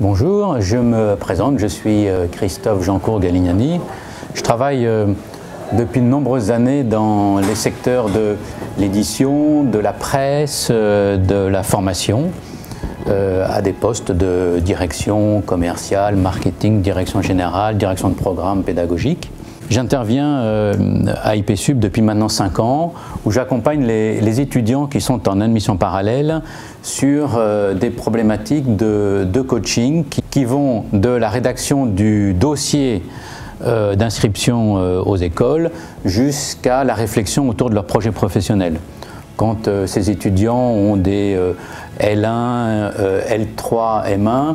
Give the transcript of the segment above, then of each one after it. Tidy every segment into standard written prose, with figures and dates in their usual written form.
Bonjour, je me présente, je suis Christophe Jeancourt Galignani. Je travaille depuis de nombreuses années dans les secteurs de l'édition, de la presse, de la formation, à des postes de direction commerciale, marketing, direction générale, direction de programme pédagogique. J'interviens à IPSUP depuis maintenant 5 ans, où j'accompagne les étudiants qui sont en admission parallèle sur des problématiques de coaching qui vont de la rédaction du dossier d'inscription aux écoles jusqu'à la réflexion autour de leur projet professionnel. Quand ces étudiants ont des L1, L3, M1,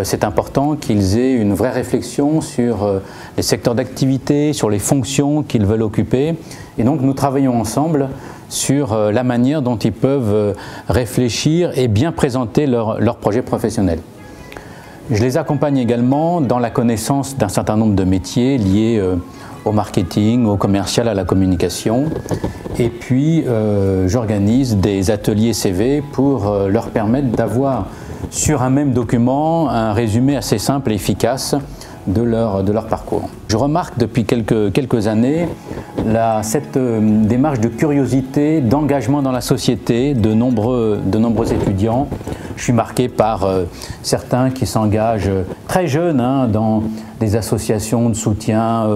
c'est important qu'ils aient une vraie réflexion sur les secteurs d'activité, sur les fonctions qu'ils veulent occuper. Et donc nous travaillons ensemble sur la manière dont ils peuvent réfléchir et bien présenter leur projet professionnel. Je les accompagne également dans la connaissance d'un certain nombre de métiers liés au marketing, au commercial, à la communication. Et puis j'organise des ateliers CV pour leur permettre d'avoir sur un même document un résumé assez simple et efficace de leur parcours. Je remarque depuis quelques années cette démarche de curiosité, d'engagement dans la société de nombreux étudiants. Je suis marqué par certains qui s'engagent très jeunes dans des associations de soutien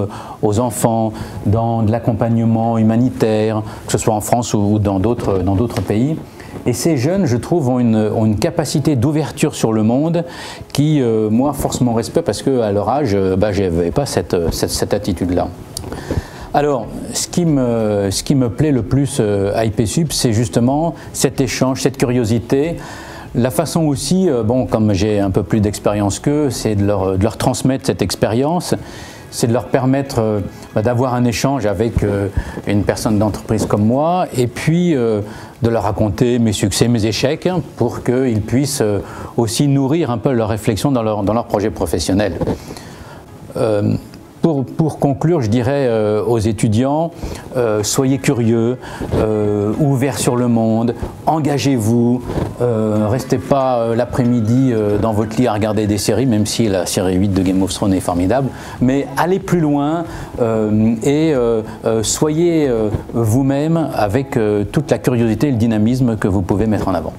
aux enfants, dans de l'accompagnement humanitaire, que ce soit en France ou dans d'autres pays. Et ces jeunes, je trouve, ont une capacité d'ouverture sur le monde qui, moi, force mon respect parce qu'à leur âge, je n'avais pas cette attitude-là. Alors, ce qui me plaît le plus à IPSUP, c'est justement cet échange, cette curiosité. La façon aussi, comme j'ai un peu plus d'expérience qu'eux, c'est de leur transmettre cette expérience, c'est de leur permettre d'avoir un échange avec une personne d'entreprise comme moi, et puis de leur raconter mes succès, mes échecs, pour qu'ils puissent aussi nourrir un peu leur réflexion dans leur projet professionnel. Pour conclure, je dirais aux étudiants, soyez curieux, ouverts sur le monde, engagez-vous, restez pas l'après-midi dans votre lit à regarder des séries, même si la série 8 de Game of Thrones est formidable, mais allez plus loin et soyez vous-même avec toute la curiosité et le dynamisme que vous pouvez mettre en avant.